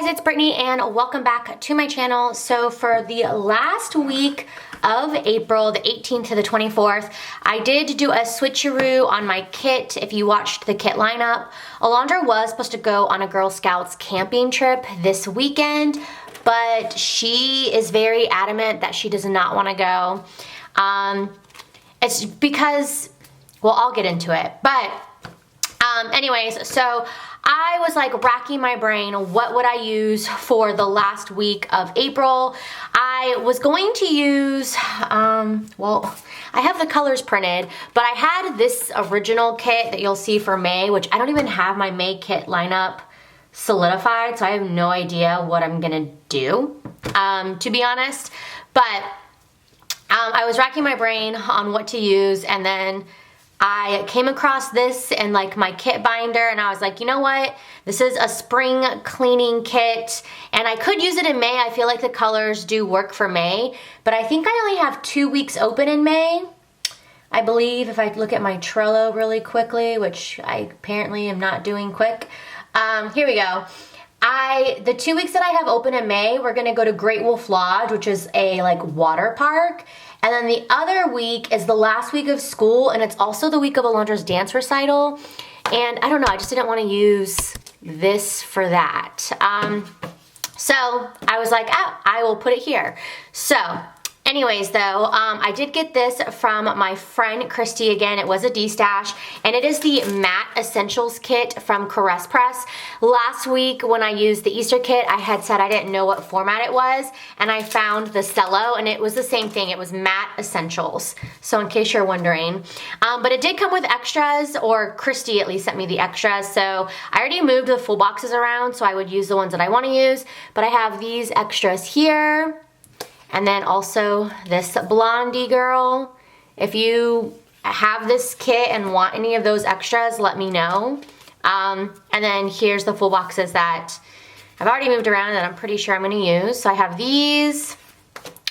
it's Brittany and welcome back to my channel. So for the last week of April, the 18th to the 24th, I did do a switcheroo on my kit. If you watched the kit lineup, Alondra was supposed to go on a Girl Scouts camping trip this weekend, but she is very adamant that she does not want to go. It's because, well, I'll get into it, but anyways, so I was like racking my brain, what would I use for the last week of April? I was going to use, well, I have the colors printed, but I had this original kit that you'll see for May, which I don't even have my May kit lineup solidified, so I have no idea what I'm gonna do, to be honest. But I was racking my brain on what to use, and then I came across this in like my kit binder, and I was like, you know what? This is a spring cleaning kit, and I could use it in May. I feel like the colors do work for May, but I think I only have 2 weeks open in May. I believe if I look at my Trello really quickly, which I apparently am not doing quick. Here we go. The 2 weeks that I have open in May, we're gonna go to Great Wolf Lodge, which is a like water park. And then the other week is the last week of school, and it's also the week of Alondra's dance recital. And I don't know, I just didn't want to use this for that. So I was like, oh, I will put it here. So anyways though, I did get this from my friend Christy again. It was a D-stash, and it is the Matte Essentials kit from Caress Press. Last week when I used the Easter kit, I had said I didn't know what format it was, and I found the Cello, and it was the same thing. It was Matte Essentials, so in case you're wondering. But it did come with extras, or Christy at least sent me the extras, so I already moved the full boxes around, so I would use the ones that I want to use, but I have these extras here. And then also this Blondie girl. If you have this kit and want any of those extras, let me know. And then here's the full boxes that I've already moved around that I'm pretty sure I'm gonna use. So I have these,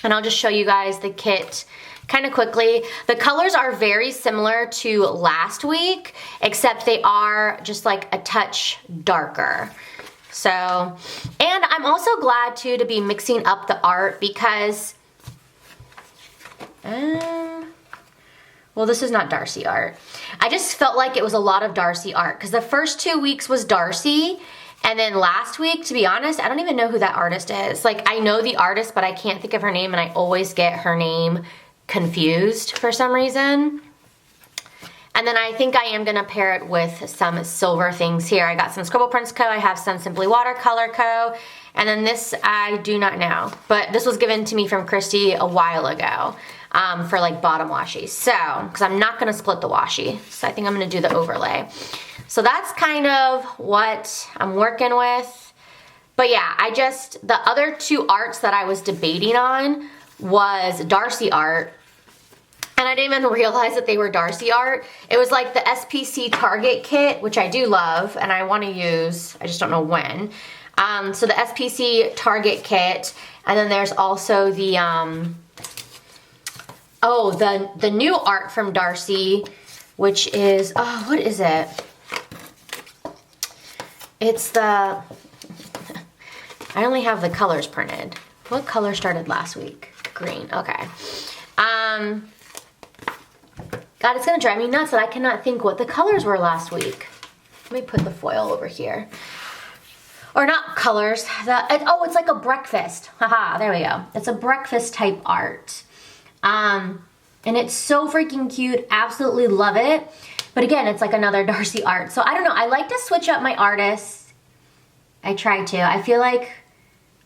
and I'll just show you guys the kit kind of quickly. The colors are very similar to last week, except they are just like a touch darker. So, and I'm also glad too to be mixing up the art because, well, this is not Darcy art. I just felt like it was a lot of Darcy art because the first 2 weeks was Darcy, and then last week, to be honest, I don't even know who that artist is. Like, I know the artist, but I can't think of her name, and I always get her name confused for some reason. And then I think I am gonna pair it with some silver things here. I got some Scribble Prints Co. I have some Simply Watercolor Co. And then this, I do not know. But this was given to me from Christy a while ago for like bottom washi. So, because I'm not gonna split the washi. So I think I'm gonna do the overlay. So that's kind of what I'm working with. But yeah, the other two arts that I was debating on was Darcy art. And I didn't even realize that they were Darcy art. It was like the SPC Target kit, which I do love and I want to use. I just don't know when. So the SPC Target kit, and then there's also the the new art from Darcy, which is, oh, what is it? It's the, I only have the colors printed. What color started last week? Green. Okay. God, it's gonna drive me nuts that I cannot think what the colors were last week. Let me put the foil over here. Or not colors, it's like a breakfast. Haha, there we go. It's a breakfast type art. And it's so freaking cute, absolutely love it. But again, it's like another Darcy art. So I don't know, I like to switch up my artists. I try to. I feel like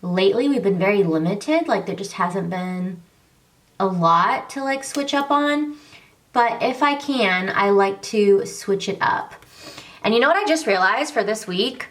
lately we've been very limited, like there just hasn't been a lot to like switch up on. But if I can, I like to switch it up. And you know what I just realized for this week?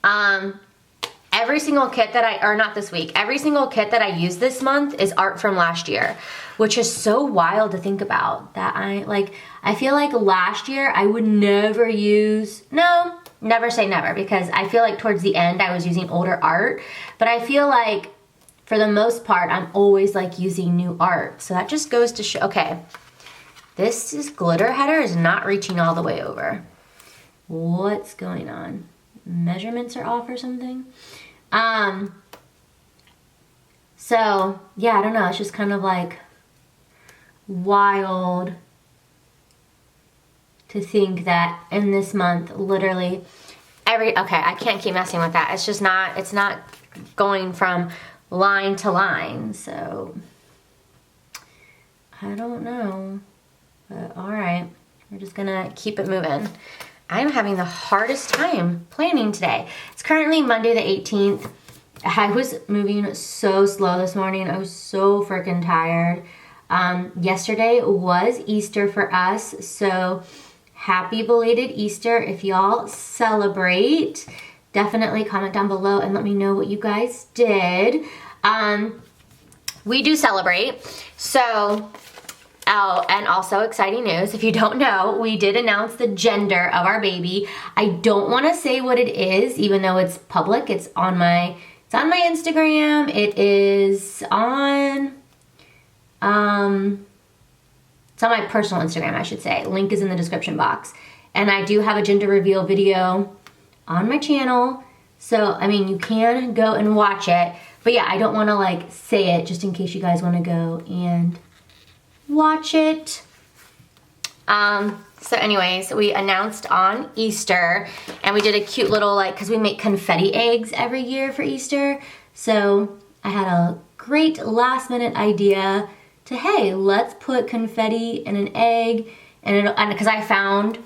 Every single kit that every single kit that I use this month is art from last year, which is so wild to think about. That I feel like last year I would never use, no, never say never, because I feel like towards the end I was using older art, but I feel like for the most part, I'm always like using new art. So that just goes to show, okay, this glitter header is not reaching all the way over. What's going on? measurements are off or something. So yeah, I don't know, it's just kind of like wild to think that in this month, literally okay, I can't keep messing with that. It's just not, it's not going from line to line, so I don't know, but all right, we're just gonna keep it moving. I'm having the hardest time planning today. It's currently Monday the 18th. I was moving so slow this morning. I was so freaking tired. Yesterday was Easter for us, so happy belated Easter if y'all celebrate. Definitely comment down below and let me know what you guys did. We do celebrate, so oh, and also exciting news, if you don't know, we did announce the gender of our baby. I don't want to say what it is, even though it's public. It's on my Instagram. It is on, it's on my personal Instagram, I should say. Link is in the description box. And I do have a gender reveal video on my channel. So, I mean, you can go and watch it. But yeah, I don't want to like say it just in case you guys want to go and watch it. So anyways, we announced on Easter, and we did a cute little, like, because we make confetti eggs every year for Easter. So I had a great last minute idea to, hey, let's put confetti in an egg, and because I found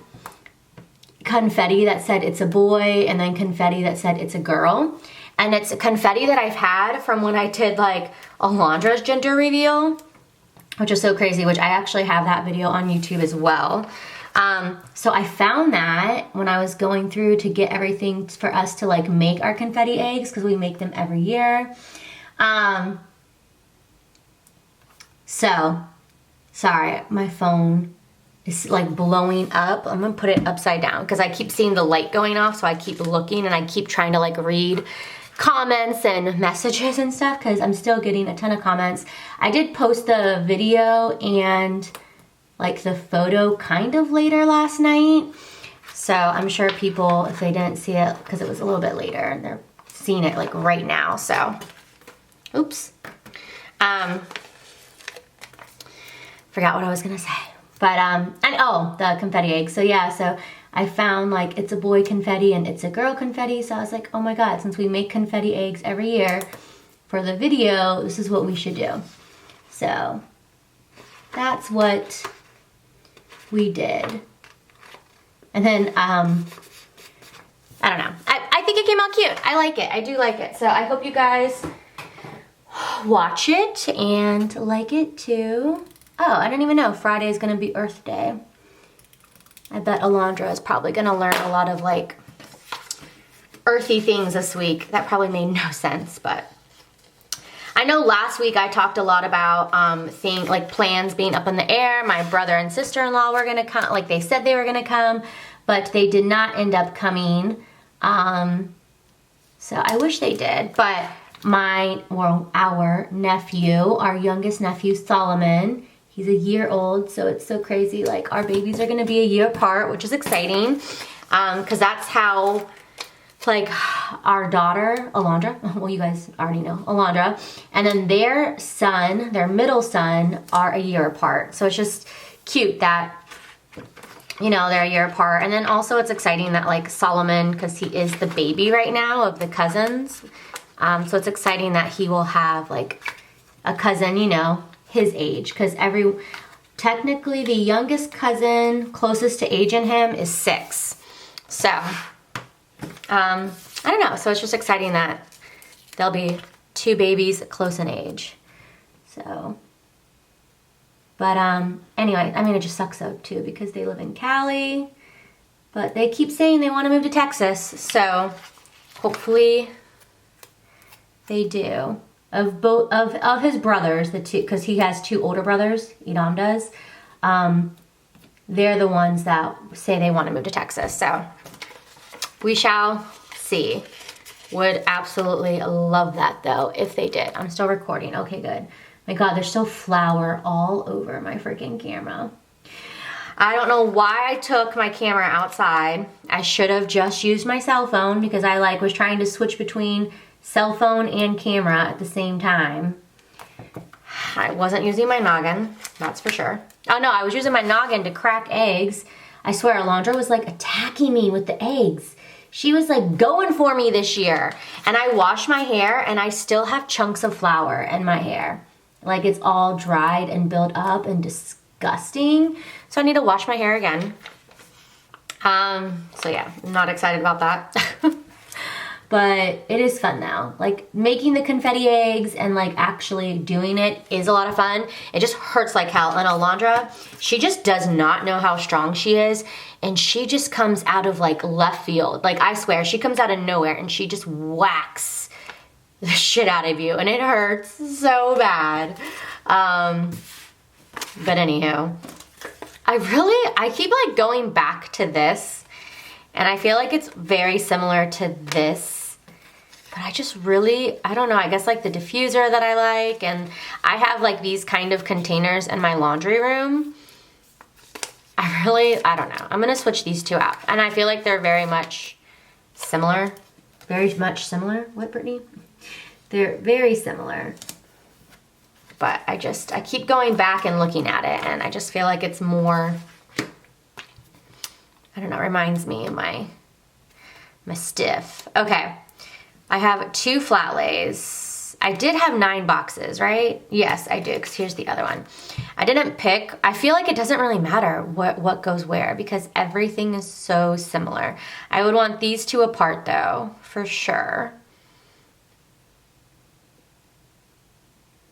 confetti that said it's a boy and then confetti that said it's a girl. And it's a confetti that I've had from when I did like Alondra's gender reveal, which is so crazy, which I actually have that video on YouTube as well. So I found that when I was going through to get everything for us to like make our confetti eggs, because we make them every year. So, sorry, my phone is like blowing up. I'm gonna put it upside down because I keep seeing the light going off, so I keep looking and I keep trying to like read comments and messages and stuff because I'm still getting a ton of comments. I did post the video and like the photo kind of later last night, so I'm sure people, if they didn't see it because it was a little bit later, and they're seeing it like right now. So oops, forgot what I was gonna say, but and oh, the confetti egg. So yeah, so I found like it's a boy confetti and it's a girl confetti, so I was like, oh my god, since we make confetti eggs every year for the video, this is what we should do. So that's what we did. And then I don't know, I think it came out cute. I like it, I do like it. So I hope you guys watch it and like it too. Oh, I didn't even know Friday is gonna be Earth Day. I bet Alondra is probably gonna learn a lot of like earthy things this week. That probably made no sense, but I know last week I talked a lot about like plans being up in the air. My brother and sister-in-law were gonna come, like they said they were gonna come, but they did not end up coming. So I wish they did, but our nephew, our youngest nephew, Solomon, he's a year old, so it's so crazy. Like our babies are gonna be a year apart, which is exciting, because that's how, like our daughter, Alondra, well you guys already know, Alondra, and then their son, their middle son, are a year apart. So it's just cute that, you know, they're a year apart. And then also it's exciting that like Solomon, because he is the baby right now of the cousins, so it's exciting that he will have like a cousin, you know, his age, because technically the youngest cousin closest to age in him is 6. So I don't know, so it's just exciting that there'll be 2 babies close in age. So but anyway, I mean it just sucks though too because they live in Cali, but they keep saying they want to move to Texas, so hopefully they do. Of both of his brothers, the 2, because he has 2 older brothers, Edom does, they're the ones that say they want to move to Texas. So we shall see. Would absolutely love that though if they did. I'm still recording. Okay, good. My god, there's still flour all over my freaking camera. I don't know why I took my camera outside. I should have just used my cell phone because I was trying to switch between cell phone and camera at the same time. I wasn't using my noggin, that's for sure. Oh no, I was using my noggin to crack eggs. I swear, Alondra was like attacking me with the eggs. She was like going for me this year. And I washed my hair and I still have chunks of flour in my hair. Like it's all dried and built up and disgusting. So I need to wash my hair again. So yeah, I'm not excited about that. But it is fun now. Like making the confetti eggs and like actually doing it is a lot of fun. It just hurts like hell. And Alondra, she just does not know how strong she is. And she just comes out of like left field. Like I swear, she comes out of nowhere and she just whacks the shit out of you. And it hurts so bad. But anywho, I keep like going back to this. And I feel like it's very similar to this. But I just really, I don't know, I guess like the diffuser that I like, and I have like these kind of containers in my laundry room. I don't know. I'm gonna switch these two out. And I feel like they're very much similar. Very much similar? What, Brittany? They're very similar. But I keep going back and looking at it, and I just feel like it's more, I don't know, reminds me of my stiff. Okay. I have 2 flat lays. I did have 9 boxes, right? Yes, I did, because here's the other one. I didn't pick. I feel like it doesn't really matter what goes where because everything is so similar. I would want these 2 apart though, for sure.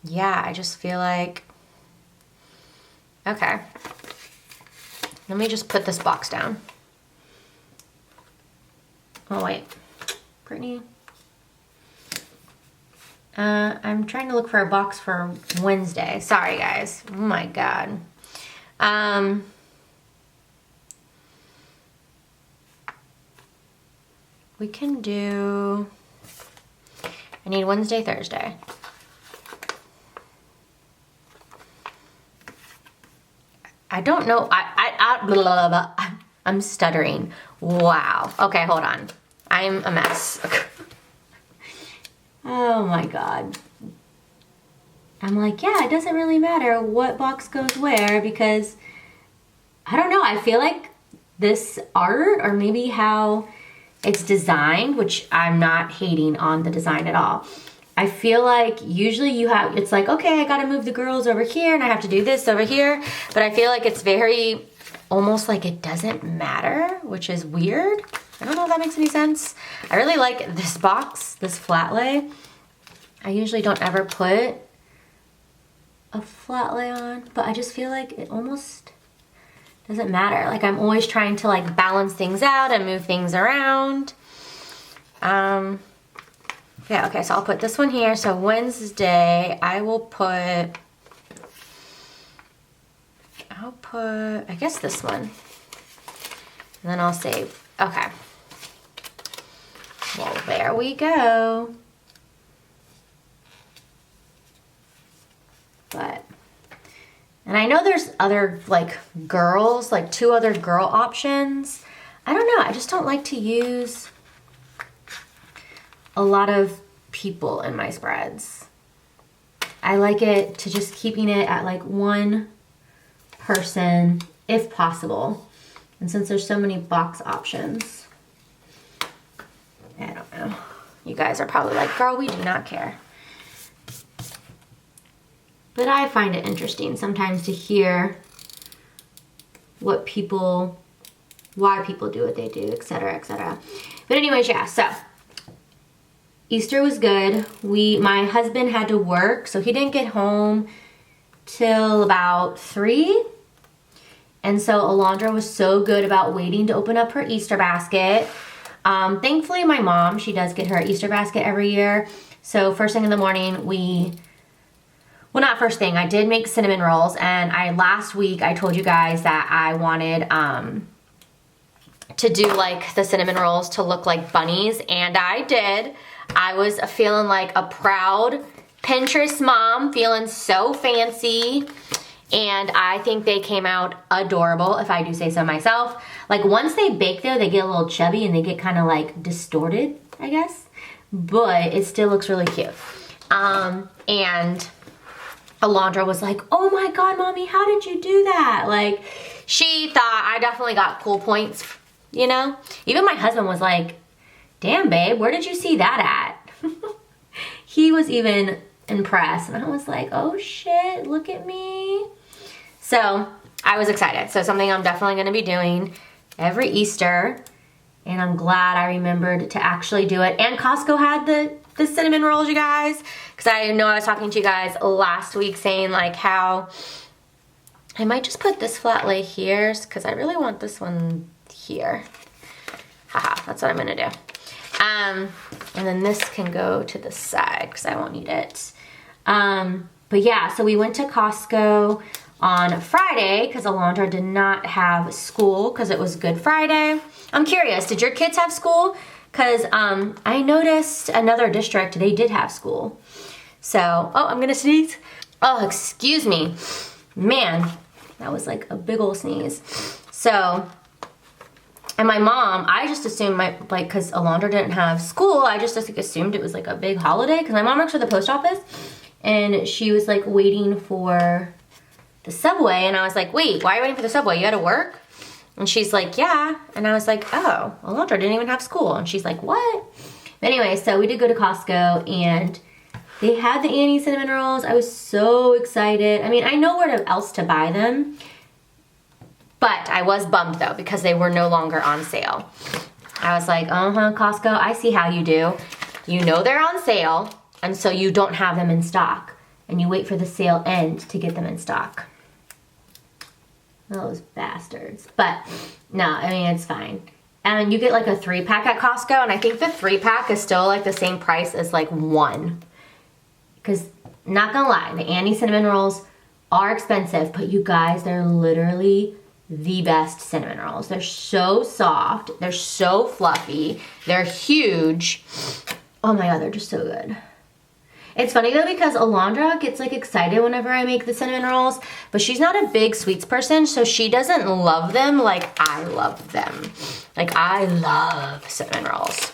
Yeah, I just feel like, okay. Let me just put this box down. Oh wait, Brittany. I'm trying to look for a box for Wednesday. Sorry, guys. Oh my God. We can do, I need Wednesday, Thursday. I don't know. Blah, blah, blah. I'm stuttering. Wow. Okay, hold on. I'm a mess. Oh my God. I'm like, yeah, it doesn't really matter what box goes where because I don't know. I feel like this art or maybe how it's designed, which I'm not hating on the design at all. I feel like usually it's like, okay, I gotta move the girls over here and I have to do this over here. But I feel like it's very, almost like it doesn't matter, which is weird. I don't know if that makes any sense. I really like this box, this flat lay. I usually don't ever put a flat lay on, but I just feel like it almost doesn't matter. Like I'm always trying to like balance things out and move things around. Yeah, okay, so I'll put this one here. So Wednesday, I'll put, I guess this one. And then I'll save, okay. Well, there we go. But, and I know there's other like girls, like 2 other girl options. I don't know, I just don't like to use a lot of people in my spreads. I like it to just keeping it at like 1 person if possible. And since there's so many box options, I don't know. You guys are probably like, girl, we do not care. But I find it interesting sometimes to hear why people do what they do, etc., etc. But anyways, yeah, so Easter was good. My husband had to work, so he didn't get home till about 3. And so Alondra was so good about waiting to open up her Easter basket. Thankfully, my mom, she does get her Easter basket every year. So first thing in the morning, well, not first thing, I did make cinnamon rolls. And last week, I told you guys that I wanted to do like the cinnamon rolls to look like bunnies. And I did. I was feeling like a proud Pinterest mom, feeling so fancy. and I think they came out adorable, if I do say so myself. Like once they bake though, they get a little chubby and they get kind of like distorted, I guess, but it still looks really cute. And Alondra was like, oh my God, Mommy, how did you do that? Like, she thought I definitely got cool points, you know? Even my husband was like, damn, babe, where did you see that at? He was even impressed. And I was like, oh shit, look at me. So I was excited. So something I'm definitely gonna be doing every Easter. And I'm glad I remembered to actually do it. And Costco had the cinnamon rolls, you guys. Because I know I was talking to you guys last week saying like how I might just put this flat lay here because I really want this one here. Haha, that's what I'm gonna do. And then this can go to the side because I won't need it. But yeah, so we went to Costco on Friday because Alondra did not have school because it was Good Friday. I'm curious, did your kids have school? Because I noticed another district, they did have school. So, oh, I'm gonna sneeze. Oh, excuse me. Man, that was like a big ol' sneeze. So, and my mom, I just assumed because Alondra didn't have school, I just assumed it was like a big holiday because my mom works for the post office and she was like waiting for the subway and I was like, wait, why are you waiting for the subway? You had to work? And she's like, yeah. And I was like, oh, Alondra didn't even have school. And she's like, what? But anyway, so we did go to Costco and they had the Annie cinnamon rolls. I was so excited. I mean, I know where else to buy them. But I was bummed though because they were no longer on sale. I was like, Costco, I see how you do. You know they're on sale and so you don't have them in stock and you wait for the sale end to get them in stock. Those bastards. But no, I mean, it's fine. And you get like a 3-pack at Costco and I think the 3-pack is still like the same price as like 1. Because not gonna lie, the Annie cinnamon rolls are expensive, but you guys, they're literally the best cinnamon rolls. They're so soft. They're so fluffy. They're huge. Oh my God, they're just so good. It's funny though because Alondra gets like excited whenever I make the cinnamon rolls, but she's not a big sweets person, so she doesn't love them like I love them. Like I love cinnamon rolls.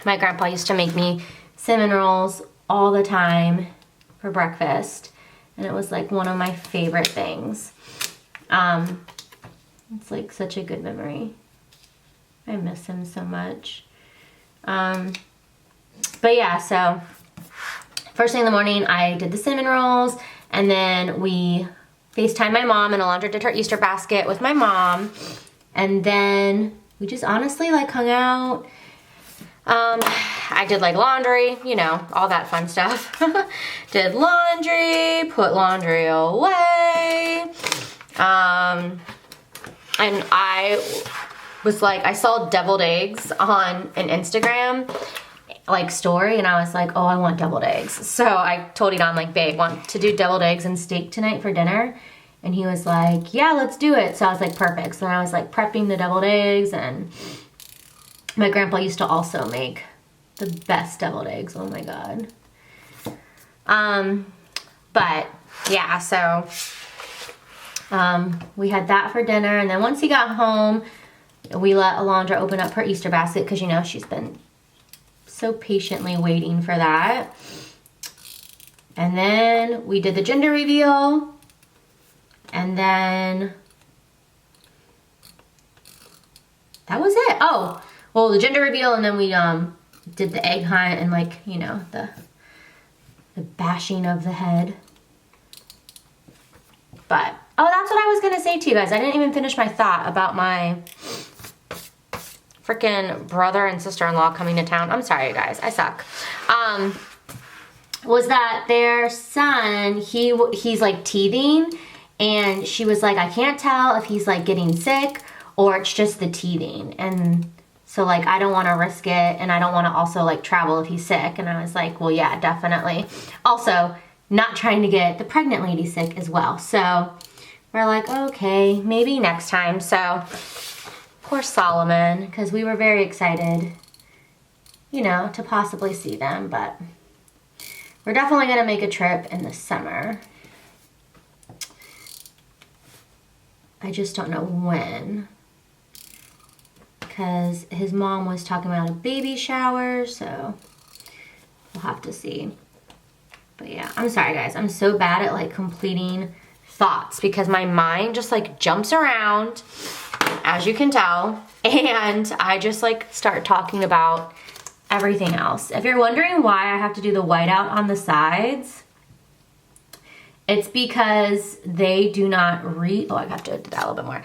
My grandpa used to make me cinnamon rolls all the time for breakfast, and it was like one of my favorite things. It's like such a good memory. I miss him so much. But yeah, so first thing in the morning, I did the cinnamon rolls, and then we FaceTimed my mom, and Alondra did her Easter basket with my mom, and then we just honestly like hung out. I did like laundry, you know, all that fun stuff. Did laundry, put laundry away. And I was like, I saw deviled eggs on an Instagram like story and I was like, oh, I want deviled eggs. So I told Edon like, babe, want to do deviled eggs and steak tonight for dinner? And he was like, yeah, let's do it. So I was like, perfect. So I was like prepping the deviled eggs, and my grandpa used to also make the best deviled eggs. Oh my God. But yeah, so we had that for dinner, and then once he got home, we let Alondra open up her Easter basket because, you know, she's been so patiently waiting for that. And then we did the gender reveal, and then that was it. Oh, well, the gender reveal, and then we did the egg hunt and, like, you know, the bashing of the head. But oh, that's what I was gonna say to you guys. I didn't even finish my thought about my freaking brother and sister-in-law coming to town. I'm sorry, you guys, I suck. Was that their son, he's like teething, and she was like, I can't tell if he's like getting sick or it's just the teething. And so like, I don't want to risk it, and I don't want to also like travel if he's sick. And I was like, well, yeah, definitely. Also, not trying to get the pregnant lady sick as well. So we're like, okay, maybe next time. So poor Solomon, because we were very excited, you know, to possibly see them, but we're definitely gonna make a trip in the summer. I just don't know when. Because his mom was talking about a baby shower, so we'll have to see. But yeah, I'm sorry guys. I'm so bad at like completing thoughts because my mind just like jumps around, as you can tell, and I just like start talking about everything else. If you're wondering why I have to do the whiteout on the sides, it's because they do not read. Oh, I have to do that a little bit more.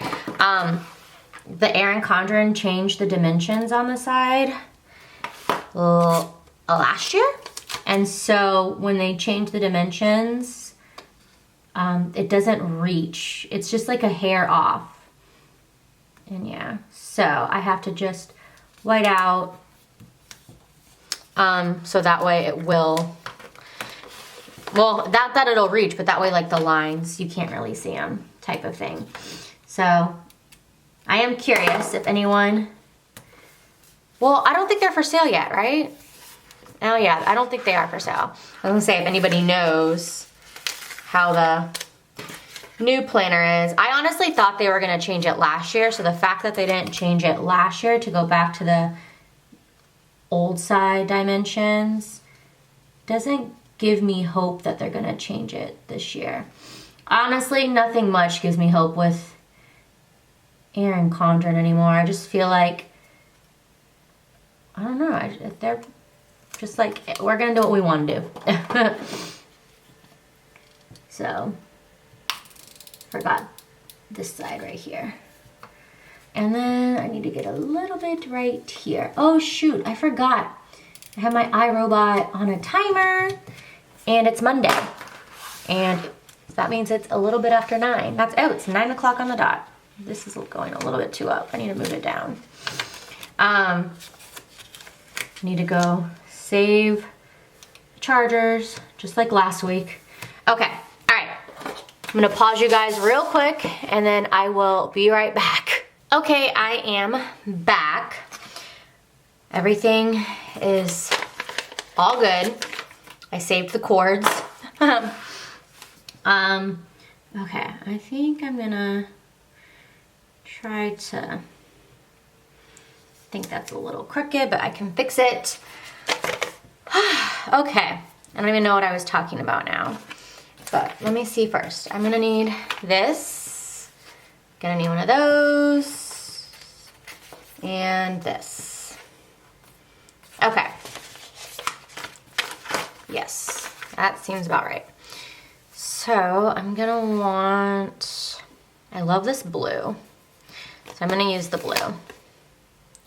The Erin Condren changed the dimensions on the side last year. And so when they change the dimensions, it doesn't reach. It's just like a hair off. And yeah, so I have to just white out so that way it will, well, that it'll reach, but that way like the lines, you can't really see them type of thing. So I am curious if anyone, well, I don't think they're for sale yet, right? Oh yeah, I don't think they are for sale. I was gonna say if anybody knows how the new planner is. I honestly thought they were gonna change it last year, so the fact that they didn't change it last year to go back to the old side dimensions doesn't give me hope that they're gonna change it this year. Honestly, nothing much gives me hope with Erin Condren anymore. I just feel like, I don't know, they're just like, we're gonna do what we want to do. So, forgot this side right here. And then I need to get a little bit right here. Oh shoot, I forgot. I have my iRobot on a timer and it's Monday. And that means it's a little bit after 9. It's 9 o'clock on the dot. This is going a little bit too up. I need to move it down. I need to go save chargers, just like last week. Okay, all right. I'm gonna pause you guys real quick and then I will be right back. Okay, I am back. Everything is all good. I saved the cords. Okay, I think I'm gonna try to, I think that's a little crooked, but I can fix it. Okay, I don't even know what I was talking about now, but let me see first. I'm gonna need this, gonna need one of those, and this. Okay, yes, that seems about right. So I'm gonna want, I love this blue, so I'm gonna use the blue.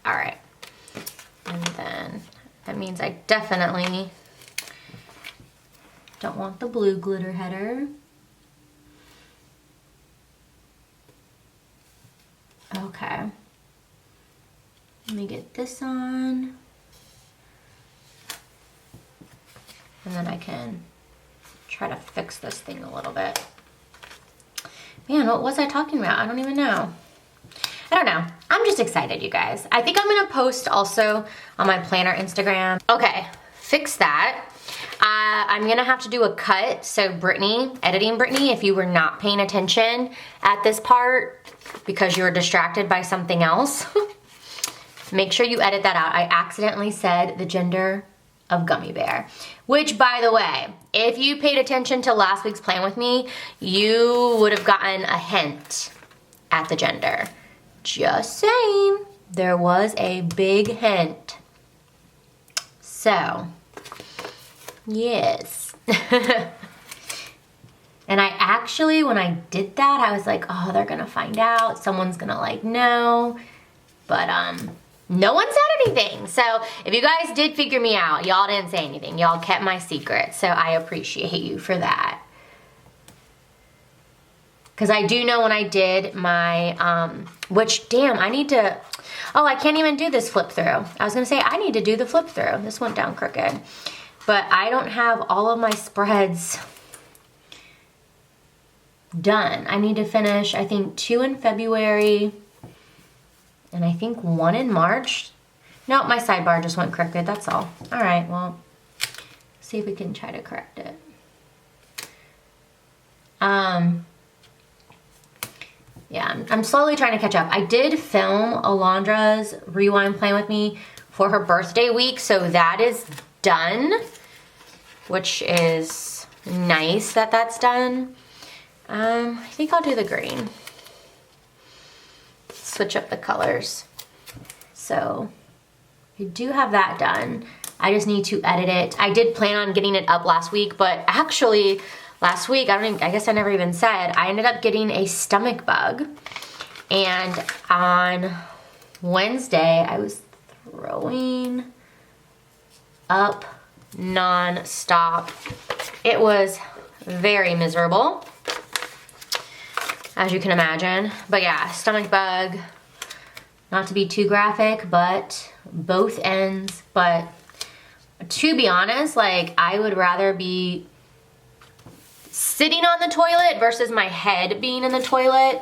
All right, and then that means I definitely don't want the blue glitter header. Okay, let me get this on. And then I can try to fix this thing a little bit. Man, what was I talking about? I don't even know. I don't know. I'm just excited, you guys. I think I'm gonna post also on my planner Instagram. Okay, fix that. I'm gonna have to do a cut. So Brittany, editing Brittany, if you were not paying attention at this part because you were distracted by something else, make sure you edit that out. I accidentally said the gender of gummy bear, which by the way, if you paid attention to last week's plan with me, you would have gotten a hint at the gender. Just saying, there was a big hint. So, yes. And I actually, when I did that, I was like, oh, they're gonna find out. Someone's gonna like know. But no one said anything. So if you guys did figure me out, y'all didn't say anything. Y'all kept my secret. So I appreciate you for that. Because I do know when I did my, which damn, I need to, oh, I can't even do this flip through. I was gonna say, I need to do the flip through. This went down crooked. But I don't have all of my spreads done. I need to finish, I think 2 in February, and I think 1 in March. No, my sidebar just went crooked, that's all. All right, well, see if we can try to correct it. Yeah, I'm slowly trying to catch up. I did film Alondra's Rewind Plan With Me for her birthday week, so that is done, which is nice that that's done. I think I'll do the green. Switch up the colors. So I do have that done. I just need to edit it. I did plan on getting it up last week, but actually last week, I guess I never even said, I ended up getting a stomach bug. And on Wednesday, I was throwing up non-stop. It was very miserable, as you can imagine. But yeah, stomach bug, not to be too graphic, but both ends. But to be honest, like, I would rather be sitting on the toilet versus my head being in the toilet.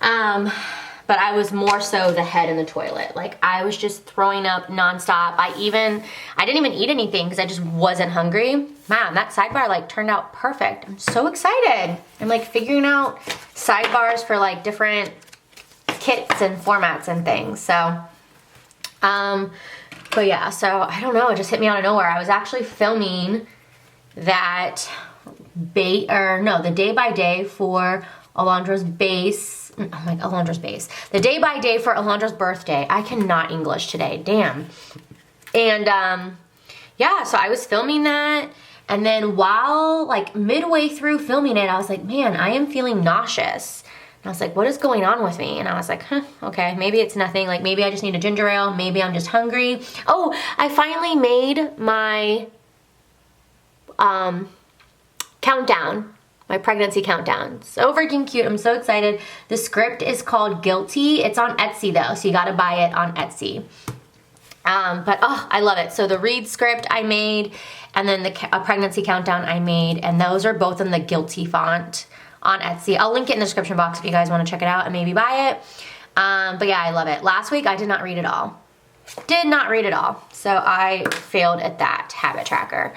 But I was more so the head in the toilet. Like, I was just throwing up nonstop. I didn't even eat anything because I just wasn't hungry. Man, that sidebar like turned out perfect. I'm so excited. I'm like figuring out sidebars for like different kits and formats and things. So, but yeah, so I don't know, it just hit me out of nowhere. I was actually filming that the day by day for Alondra's base. I'm like, Alondra's base. The day by day for Alondra's birthday. I cannot English today, damn. And yeah, so I was filming that. And then while like midway through filming it, I was like, man, I am feeling nauseous. And I was like, what is going on with me? And I was like, okay, maybe it's nothing. Like, maybe I just need a ginger ale. Maybe I'm just hungry. Oh, I finally made my countdown, my pregnancy countdown. So freaking cute. I'm so excited. The script is called Guilty. It's on Etsy though, so you gotta buy it on Etsy. But oh, I love it. So the read script I made, and then a pregnancy countdown I made, and those are both in the Guilty font on Etsy. I'll link it in the description box if you guys want to check it out and maybe buy it. But yeah, I love it. Last week I did not read it all. Did not read it all. So I failed at that habit tracker.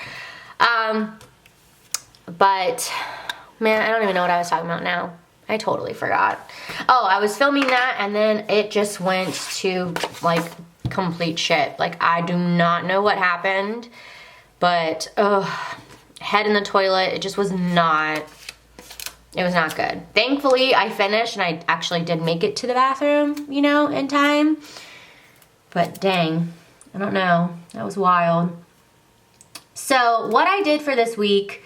But man, I don't even know what I was talking about now. I totally forgot. Oh, I was filming that and then it just went to like complete shit. Like, I do not know what happened, but head in the toilet, it just was not, it was not good. Thankfully, I finished and I actually did make it to the bathroom, you know, in time. But dang, I don't know. That was wild. So what I did for this week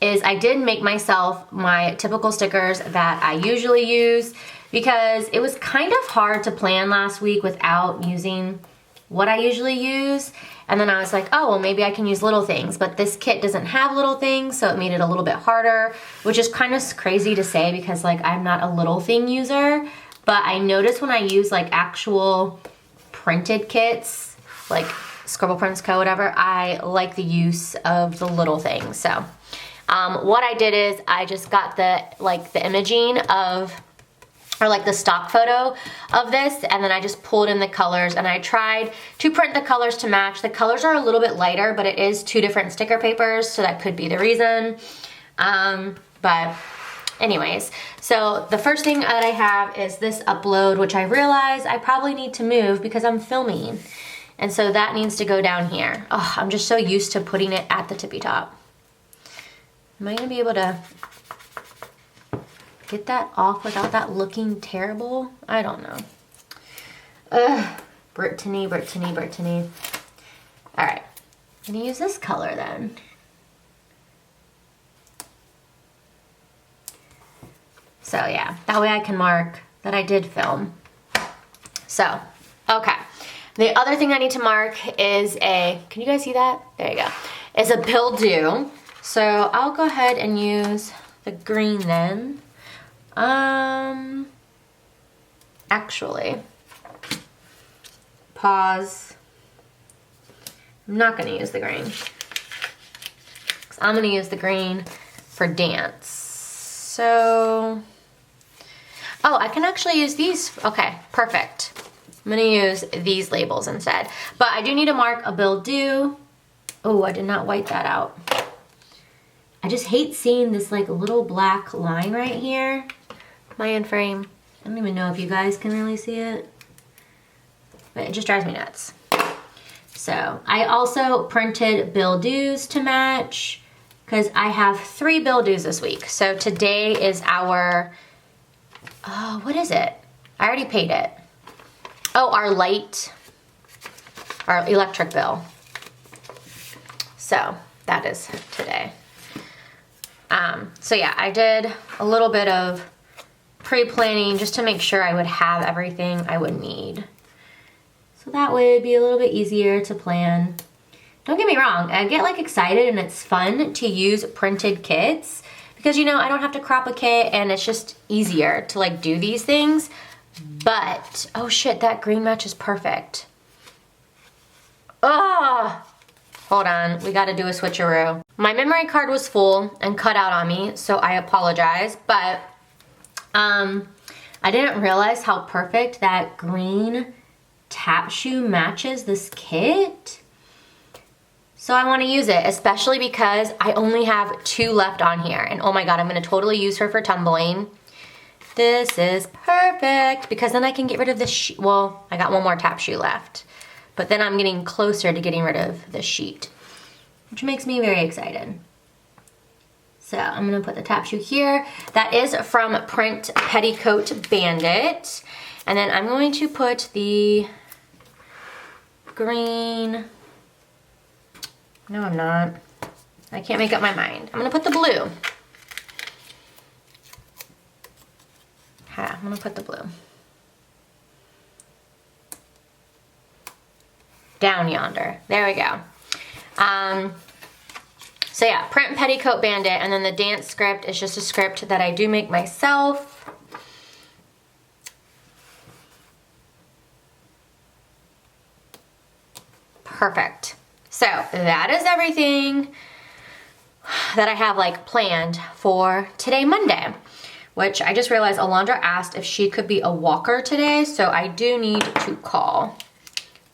is I did make myself my typical stickers that I usually use, because it was kind of hard to plan last week without using what I usually use. And then I was like, oh, well, maybe I can use little things, but this kit doesn't have little things, so it made it a little bit harder, which is kind of crazy to say because like I'm not a little thing user, but I noticed when I use like actual printed kits, like Scribble Prints Co, whatever, I like the use of the little things. So what I did is I just got the imaging of, or like the stock photo of this, and then I just pulled in the colors and I tried to print the colors to match. The colors are a little bit lighter, but it is 2 different sticker papers, so that could be the reason. But anyways, so the first thing that I have is this upload, which I realize I probably need to move because I'm filming. And so that needs to go down here. Oh, I'm just so used to putting it at the tippy top. Am I gonna be able to get that off without that looking terrible? I don't know. Ugh, Brittany. All right, I'm gonna use this color then. So yeah, that way I can mark that I did film. So, okay. The other thing I need to mark is can you guys see that? There you go. Is a bill due. So I'll go ahead and use the green then. Actually, pause. I'm not gonna use the green. 'Cause I'm gonna use the green for dance. So, oh, I can actually use these. Okay, perfect. I'm gonna use these labels instead. But I do need to mark a bill due. Oh, I did not white that out. I just hate seeing this like little black line right here. Am I in frame? I don't even know if you guys can really see it, but it just drives me nuts. So I also printed bill dues to match because I have 3 bill dues this week. So today is our, what is it? I already paid it. Oh, our electric bill. So that is today. So yeah, I did a little bit of pre-planning just to make sure I would have everything I would need. So that way it'd be a little bit easier to plan. Don't get me wrong, I get like excited and it's fun to use printed kits because, you know, I don't have to crop a kit and it's just easier to like do these things. But, oh shit, that green match is perfect. Ugh. Hold on, we gotta do a switcheroo. My memory card was full and cut out on me, so I apologize, but I didn't realize how perfect that green tap shoe matches this kit. So I wanna use it, especially because I only have 2 left on here, and oh my God, I'm gonna totally use her for tumbling. This is perfect, because then I can get rid of this well, I got 1 more tap shoe left. But then I'm getting closer to getting rid of the sheet, which makes me very excited. So I'm gonna put the tap shoe here. That is from Print Petticoat Bandit. And then I'm going to put the green, no I'm not. I can't make up my mind. I'm gonna put the blue. I'm gonna put the blue. Down yonder. There we go. So yeah, Print Petticoat Bandit, and then the dance script is just a script that I do make myself. Perfect. So that is everything that I have like planned for today, Monday, which I just realized Alondra asked if she could be a walker today, so I do need to call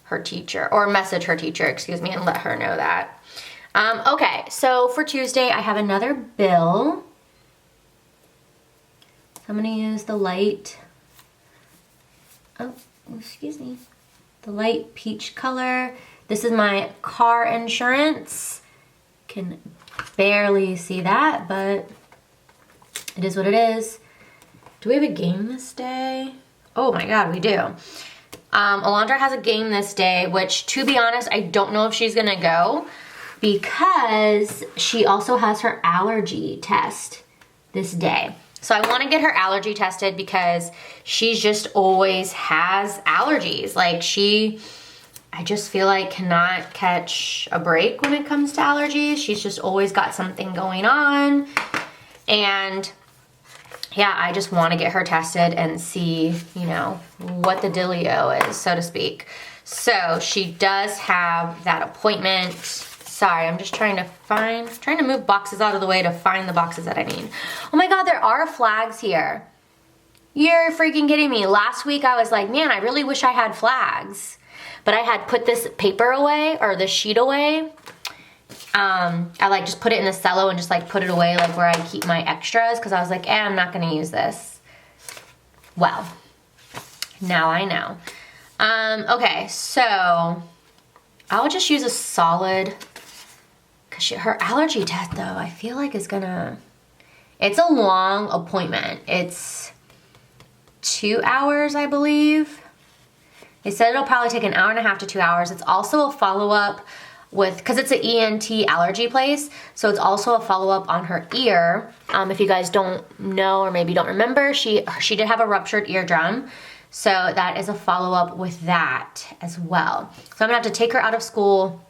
her teacher, or message her teacher, excuse me, and let her know that. Okay, so for Tuesday, I have another bill. So I'm gonna use the light, oh, excuse me, the light peach color. This is my car insurance. Can barely see that, but it is what it is. Do we have a game this day? Oh my God, we do. Alondra has a game this day, which, to be honest, I don't know if she's gonna go because she also has her allergy test this day. So I wanna get her allergy tested because she just always has allergies. Like I just feel like cannot catch a break when it comes to allergies. She's just always got something going on. And yeah, I just want to get her tested and see, you know, what the dealio is, so to speak. So she does have that appointment. Sorry, I'm just trying to move boxes out of the way to find the boxes that I need. Oh my God, there are flags here. You're freaking kidding me. Last week I was like, man, I really wish I had flags. But I had put this paper away, or the sheet away. I like just put it in the cello and just like put it away like where I keep my extras, because I was like, I'm not gonna use this. Well, now I know. Okay, so I'll just use a solid, because her allergy test though, I feel like is gonna, it's a long appointment. It's 2 hours, I believe. They said it'll probably take 1.5 hours to 2 hours. It's also a follow-up with, because it's an ENT allergy place, so it's also a follow-up on her ear. If you guys don't know or maybe don't remember, she did have a ruptured eardrum, so that is a follow-up with that as well. So I'm gonna have to take her out of school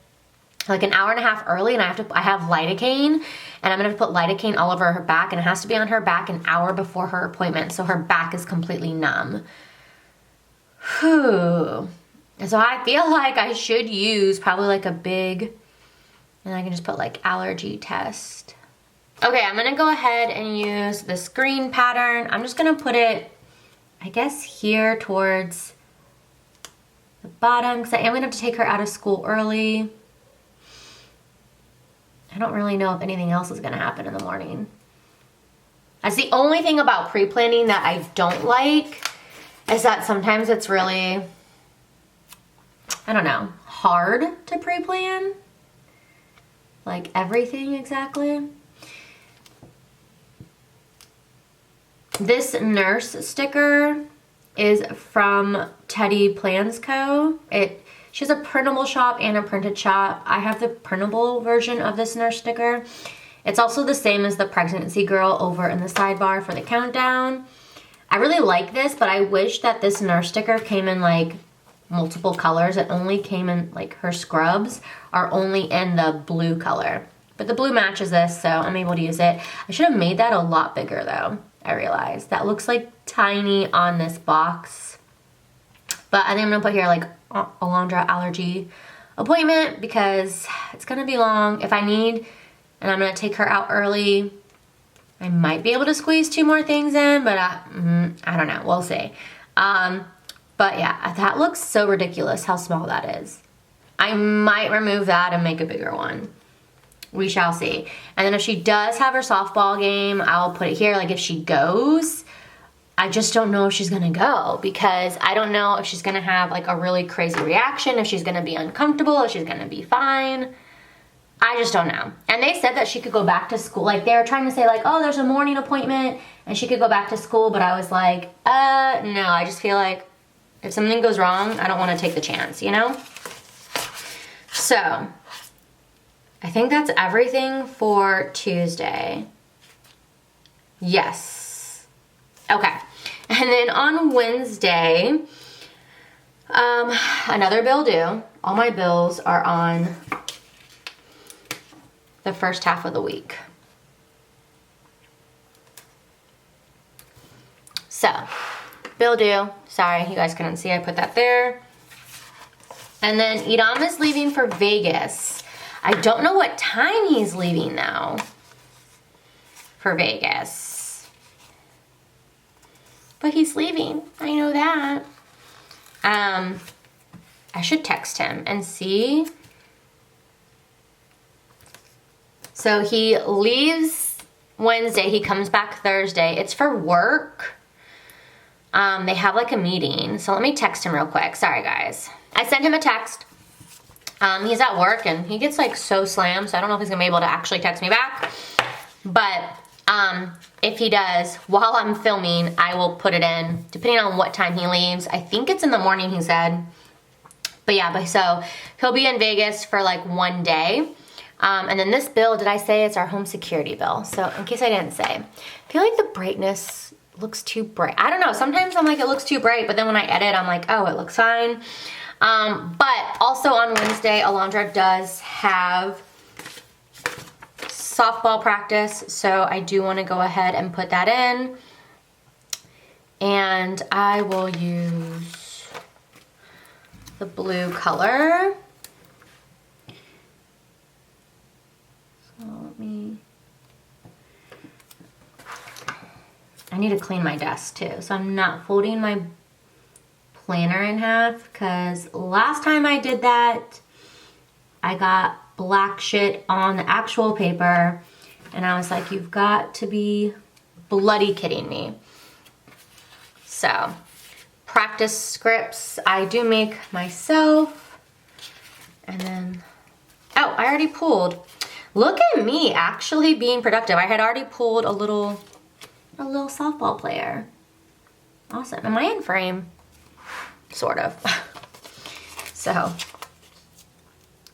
like 1.5 hours early, and I have lidocaine, and I'm gonna put lidocaine all over her back, and it has to be on her back 1 hour before her appointment, so her back is completely numb. Whew. So I feel like I should use probably like a big, and I can just put like allergy test. Okay, I'm gonna go ahead and use this green pattern. I'm just gonna put it, I guess, here towards the bottom, because I am gonna have to take her out of school early. I don't really know if anything else is gonna happen in the morning. That's the only thing about pre-planning that I don't like, is that sometimes it's really, I don't know, hard to pre-plan. Like everything exactly. This nurse sticker is from Teddy Plans Co. She has a printable shop and a printed shop. I have the printable version of this nurse sticker. It's also the same as the pregnancy girl over in the sidebar for the countdown. I really like this, but I wish that this nurse sticker came in like multiple colors. It only came in like her scrubs are only in the blue color. But the blue matches this, so I'm able to use it. I should have made that a lot bigger though, I realized. That looks like tiny on this box. But I think I'm gonna put here like Alondra allergy appointment because it's gonna be long. If I need, and I'm gonna take her out early, I might be able to squeeze 2 more things in, but I don't know, we'll see. But yeah, that looks so ridiculous how small that is. I might remove that and make a bigger one. We shall see. And then if she does have her softball game, I'll put it here. Like if she goes, I just don't know if she's gonna go because I don't know if she's gonna have like a really crazy reaction, if she's gonna be uncomfortable, if she's gonna be fine. I just don't know. And they said that she could go back to school. Like they were trying to say like, oh, there's a morning appointment and she could go back to school. But I was like, no, I just feel like if something goes wrong, I don't want to take the chance, you know? So I think that's everything for Tuesday. Yes. Okay. And then on Wednesday, another bill due. All my bills are on the first half of the week. So, bill due. Sorry, you guys couldn't see. I put that there. And then Idam is leaving for Vegas. I don't know what time he's leaving though for Vegas. But he's leaving. I know that. I should text him and see. So he leaves Wednesday. He comes back Thursday. It's for work. They have like a meeting. So let me text him real quick. Sorry, guys. I sent him a text. He's at work and he gets like so slammed. So I don't know if he's gonna be able to actually text me back. But if he does, while I'm filming, I will put it in, depending on what time he leaves. I think it's in the morning, he said. But yeah, so he'll be in Vegas for like 1 day. And then this bill, did I say it's our home security bill? So in case I didn't say, I feel like the brightness looks too bright. I don't know, sometimes I'm like, it looks too bright, but then when I edit, I'm like, oh, it looks fine. But also on Wednesday, Alondra does have softball practice, so I do want to go ahead and put that in. And I will use the blue color. I need to clean my desk too, so I'm not folding my planner in half because last time I did that, I got black shit on the actual paper and I was like, you've got to be bloody kidding me. So, practice scripts I do make myself. And then, oh, I already pulled. Look at me actually being productive. I had already pulled a little softball player. Awesome. Am I in frame? Sort of. So,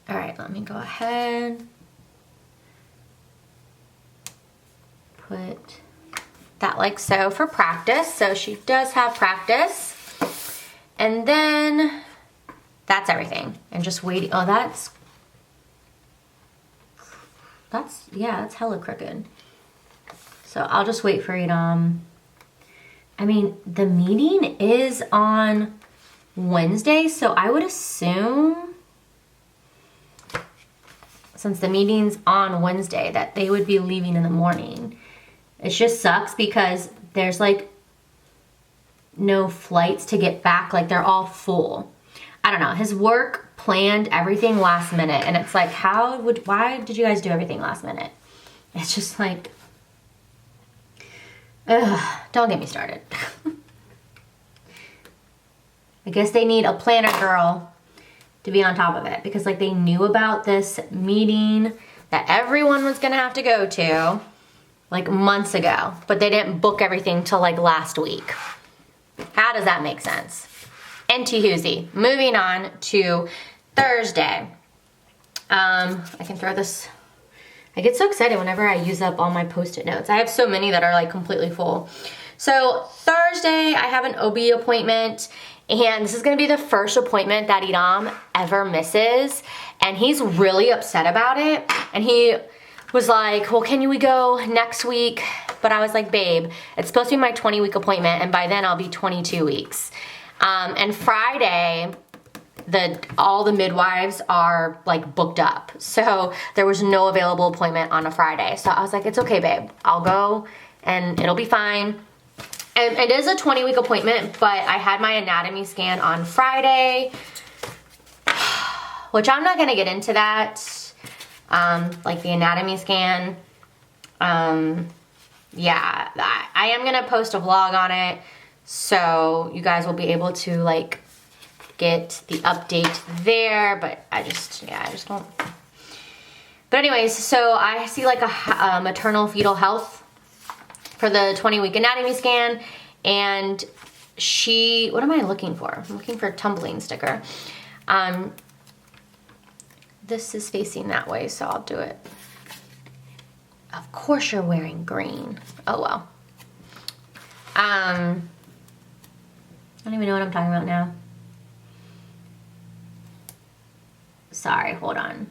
all right, let me go ahead. Put that like so for practice. So she does have practice. And then that's everything. And just waiting. Oh, that's yeah, that's hella crooked. So I'll just wait for Idam. I mean, the meeting is on Wednesday, so I would assume, since the meeting's on Wednesday, that they would be leaving in the morning. It just sucks because there's like no flights to get back, like they're all full. I don't know, his work planned everything last minute, and it's like, why did you guys do everything last minute? It's just like, Ugh, don't get me started. I guess they need a planner girl to be on top of it, because like they knew about this meeting that everyone was gonna have to go to like months ago, but they didn't book everything till like last week. How does that make sense? Anti-hoozy. Moving on to Thursday. I can throw this. I get so excited whenever I use up all my Post-it notes. I have so many that are like completely full. So Thursday, I have an OB appointment, and this is gonna be the first appointment that Idam ever misses, and he's really upset about it. And he was like, well, can we go next week? But I was like, babe, it's supposed to be my 20-week appointment, and by then I'll be 22 weeks. And Friday, all the midwives are like booked up. So there was no available appointment on a Friday. So I was like, it's okay, babe. I'll go and it'll be fine. And it is a 20-week appointment, but I had my anatomy scan on Friday, which I'm not gonna get into that. Like the anatomy scan. Yeah, I am gonna post a vlog on it, so you guys will be able to like get the update there, but I just don't. But anyways, so I see like a maternal fetal health for the 20-week anatomy scan, and what am I looking for? I'm looking for a tumbling sticker. This is facing that way, so I'll do it. Of course you're wearing green. Oh well. I don't even know what I'm talking about now. Sorry, hold on.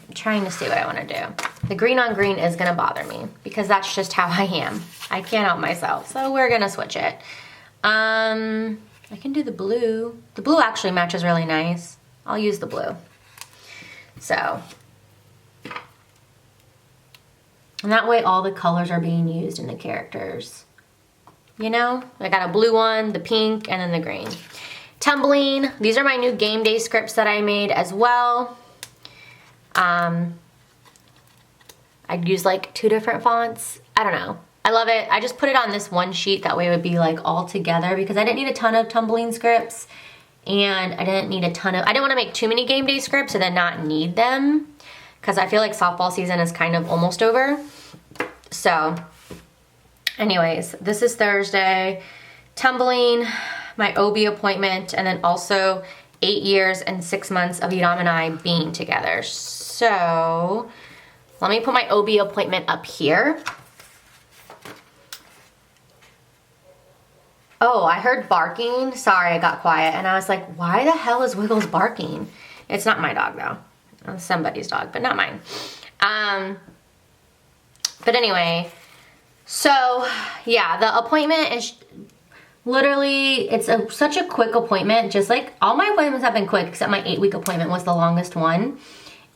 I'm trying to see what I want to do. The green on green is gonna bother me because that's just how I am. I can't help myself, so we're gonna switch it. I can do the blue. The blue actually matches really nice. I'll use the blue. So, and that way all the colors are being used in the characters. You know, I got a blue one, the pink, and then the green. Tumbling, these are my new game day scripts that I made as well. I'd use like 2 different fonts. I don't know. I love it. I just put it on this one sheet, that way it would be like all together, because I didn't need a ton of tumbling scripts, and I didn't want to make too many game day scripts and then not need them, because I feel like softball season is kind of almost over. So anyways, this is Thursday. Tumbling, my OB appointment, and then also 8 years and 6 months of Idam and I being together. So let me put my OB appointment up here. Oh, I heard barking. Sorry, I got quiet. And I was like, why the hell is Wiggles barking? It's not my dog though. It's somebody's dog, but not mine. But anyway, so yeah, the appointment is literally, it's such a quick appointment. Just like all my appointments have been quick, except my 8-week appointment was the longest one.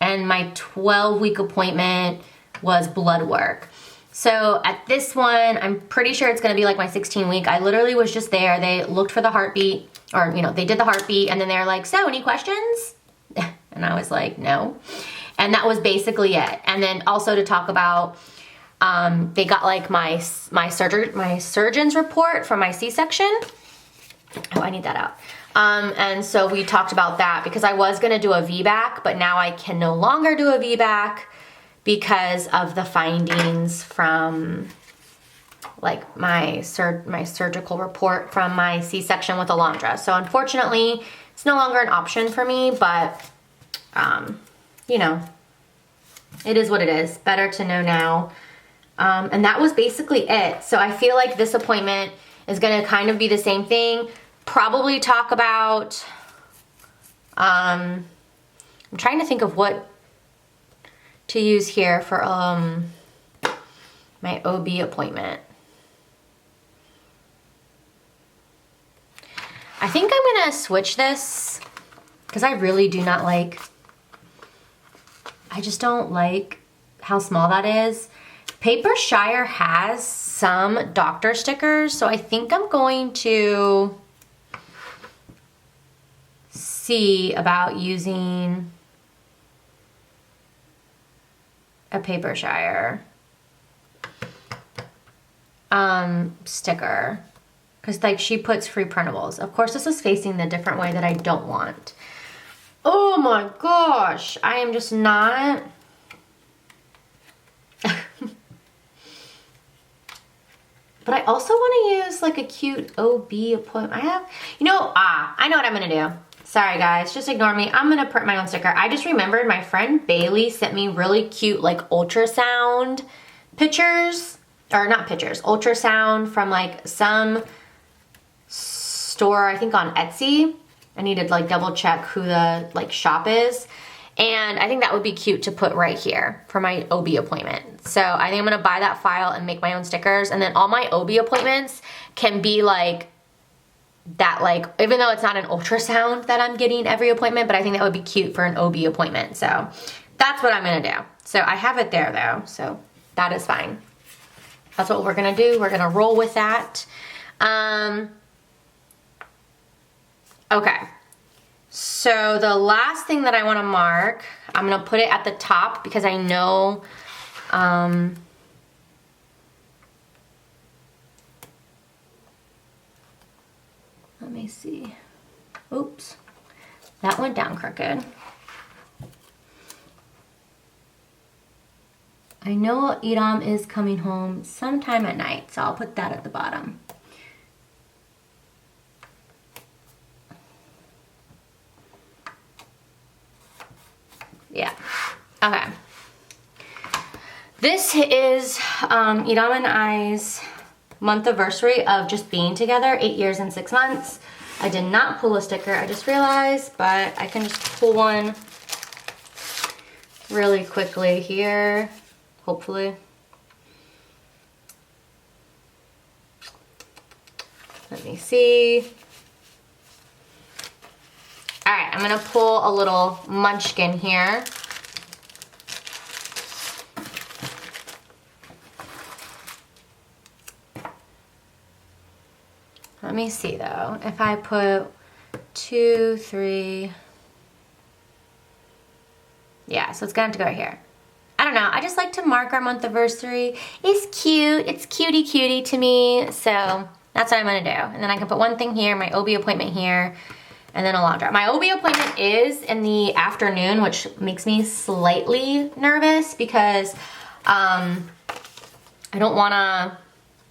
And my 12-week appointment was blood work. So at this one, I'm pretty sure it's gonna be like my 16-week. I literally was just there. They looked for the heartbeat, or they did the heartbeat, and then they're like, so any questions? And I was like, no. And that was basically it. And then also to talk about, they got like my surgeon's report from my C-section. Oh, I need that out. And so we talked about that, because I was gonna do a VBAC, but now I can no longer do a VBAC because of the findings from like my surgical report from my C-section with Alondra. So unfortunately, it's no longer an option for me, but it is what it is. Better to know now. And that was basically it. So I feel like this appointment is gonna kind of be the same thing. Probably talk about, I'm trying to think of what to use here for my OB appointment. I think I'm gonna switch this, because I really do not like, I just don't like how small that is. Paper Shire has some doctor stickers, so I think I'm going to see about using a Paper Shire. sticker. Because like she puts free printables. Of course this is facing the different way that I don't want. Oh my gosh. I am just not. But I also want to use like a cute OB appointment. I know what I'm going to do. Sorry guys, just ignore me. I'm going to print my own sticker. I just remembered my friend Bailey sent me really cute like ultrasound pictures. Or not pictures, ultrasound from like some store, I think on Etsy. I need to like double check who the like shop is. And I think that would be cute to put right here for my OB appointment. So I think I'm gonna buy that file and make my own stickers. And then all my OB appointments can be like that, like, even though it's not an ultrasound that I'm getting every appointment, but I think that would be cute for an OB appointment. So that's what I'm gonna do. So I have it there though, so that is fine. That's what we're gonna do. We're gonna roll with that. Okay. So the last thing that I want to mark, I'm going to put it at the top because I know let me see. Oops. That went down crooked. I know Idam is coming home sometime at night, so I'll put that at the bottom. Yeah, okay. This is Idam and I's month anniversary of just being together, 8 years and 6 months. I did not pull a sticker, I just realized, but I can just pull one really quickly here, hopefully. Let me see. All right, I'm gonna pull a little munchkin here. Let me see though, if I put 2, 3, yeah, so it's gonna have to go right here. I don't know, I just like to mark our month anniversary. It's cute, it's cutie to me, so that's what I'm gonna do. And then I can put one thing here, my OB appointment here, and then Alondra. My OB appointment is in the afternoon, which makes me slightly nervous because I don't wanna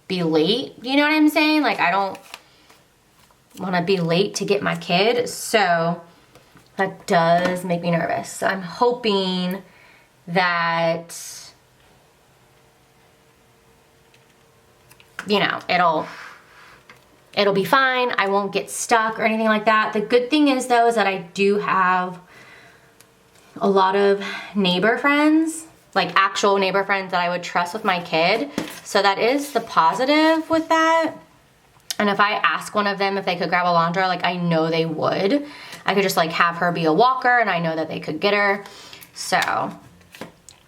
be late, you know what I'm saying? Like I don't wanna be late to get my kid, so that does make me nervous. So I'm hoping that, you know, it'll be fine. I won't get stuck or anything like that. The good thing is though, is that I do have a lot of neighbor friends, like actual neighbor friends that I would trust with my kid. So that is the positive with that. And if I ask one of them if they could grab Alondra, like I know they would. I could just like have her be a walker and I know that they could get her. So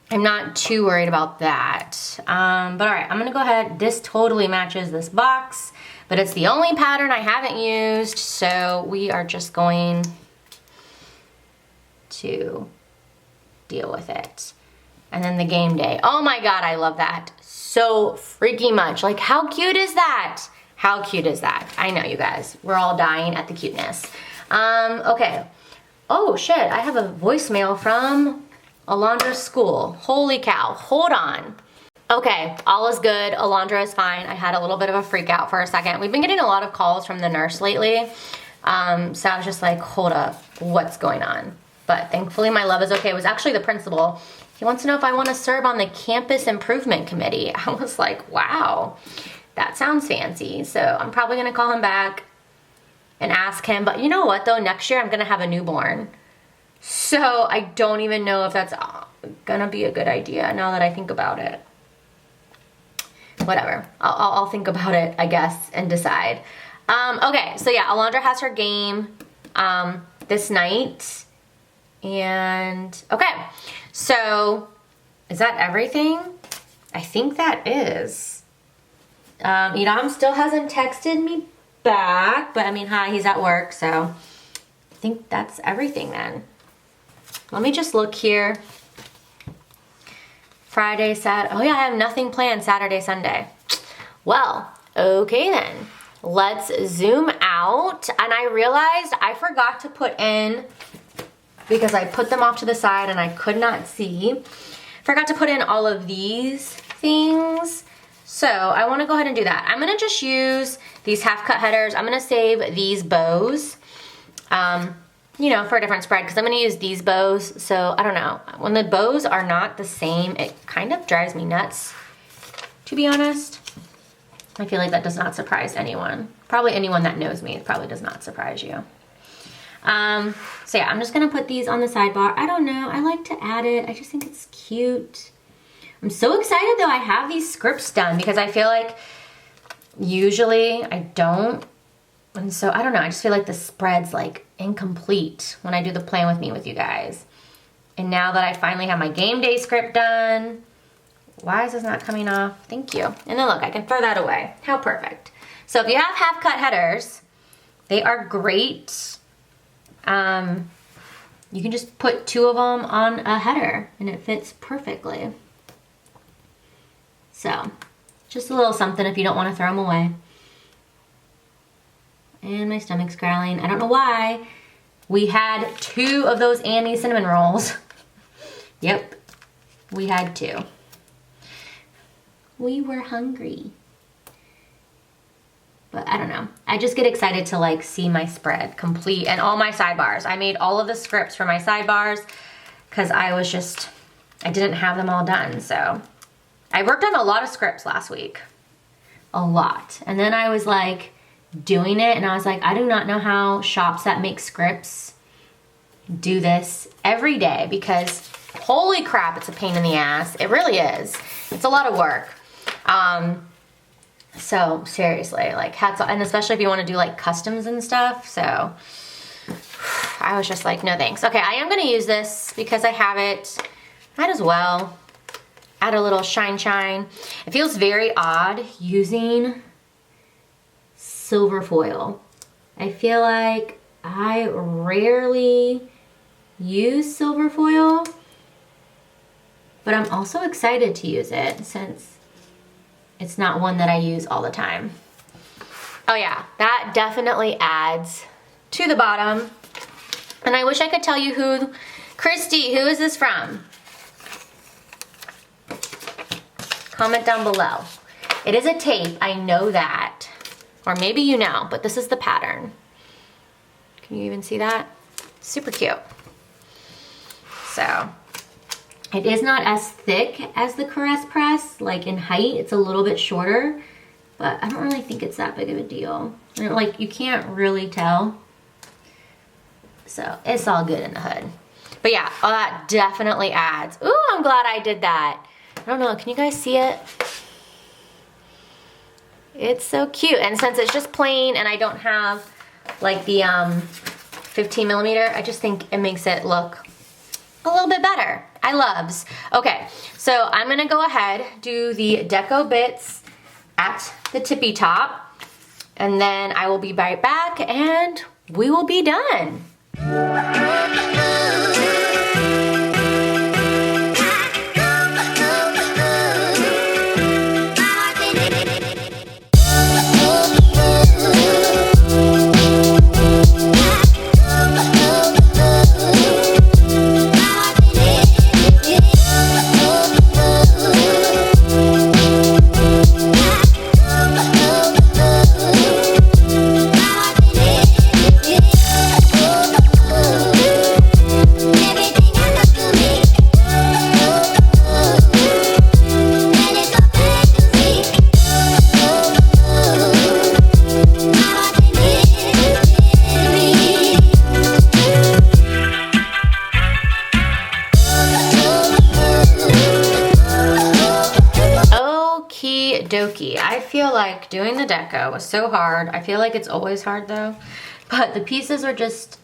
I'm not too worried about that. But all right, I'm gonna go ahead. This totally matches this box, but it's the only pattern I haven't used. So we are just going to deal with it. And then the game day. Oh my God, I love that so freaking much. Like how cute is that? How cute is that? I know you guys, we're all dying at the cuteness. Okay. Oh shit, I have a voicemail from Alondra's school. Holy cow, hold on. Okay, all is good, Alondra is fine. I had a little bit of a freak out for a second. We've been getting a lot of calls from the nurse lately. So I was just like, hold up, what's going on? But thankfully my love is okay. It was actually the principal. He wants to know if I want to serve on the campus improvement committee. I was like, wow, that sounds fancy. So I'm probably gonna call him back and ask him. But you know what though, next year I'm gonna have a newborn. So I don't even know if that's gonna be a good idea now that I think about it. Whatever, I'll think about it, I guess, and decide. Okay, so yeah, Alondra has her game this night. And okay, so is that everything? I think that is. Idam still hasn't texted me back, but I mean, hi, he's at work, so I think that's everything then. Let me just look here. Friday, Saturday. Oh yeah, I have nothing planned Saturday, Sunday. Well, okay then. Let's zoom out. And I realized I forgot to put in, because I put them off to the side and I could not see, forgot to put in all of these things. So I want to go ahead and do that. I'm going to just use these half cut headers. I'm going to save these bows, you know, for a different spread, because I'm going to use these bows. So I don't know. When the bows are not the same, it kind of drives me nuts, to be honest. I feel like that does not surprise anyone. Probably anyone that knows me, it probably does not surprise you. So yeah, I'm just gonna put these on the sidebar. I don't know, I like to add it. I just think it's cute. I'm so excited though I have these scripts done, because I feel like usually I don't. And so I don't know, I just feel like the spread's like incomplete when I do the plan with me with you guys. And now that I finally have my game day script done, why is this not coming off? Thank you. And then look, I can throw that away. How perfect. So if you have half cut headers, they are great. You can just put 2 of them on a header and it fits perfectly. So just a little something if you don't want to throw them away. And my stomach's growling. I don't know why. We had 2 of those Annie cinnamon rolls. Yep, we had 2. We were hungry. But I don't know. I just get excited to like see my spread complete and all my sidebars. I made all of the scripts for my sidebars because I didn't have them all done. So I worked on a lot of scripts last week. A lot. And then I was like doing it and I was like, I do not know how shops that make scripts do this every day, because holy crap, it's a pain in the ass. It really is. It's a lot of work. So seriously, like hats off, and especially if you want to do like customs and stuff. So I was just like, no thanks. Okay, I am going to use this because I have it. Might as well add a little shine. It feels very odd using silver foil. I feel like I rarely use silver foil, but I'm also excited to use it since it's not one that I use all the time. Oh yeah, that definitely adds to the bottom. And I wish I could tell you who, Christy, who is this from? Comment down below. It is a tape, I know that. Or maybe you know, but this is the pattern. Can you even see that? Super cute. So, it is not as thick as the Caress Press, like in height, it's a little bit shorter, but I don't really think it's that big of a deal. Like, you can't really tell. So, it's all good in the hood. But yeah, all that definitely adds. Ooh, I'm glad I did that. I don't know, can you guys see it? It's so cute, and since it's just plain and I don't have like the 15 millimeter, I just think it makes it look a little bit better. I loves. Okay, so I'm gonna go ahead, do the deco bits at the tippy top, and then I will be right back and we will be done. Dokie. I feel like doing the deco was so hard. I feel like it's always hard though, but the pieces are just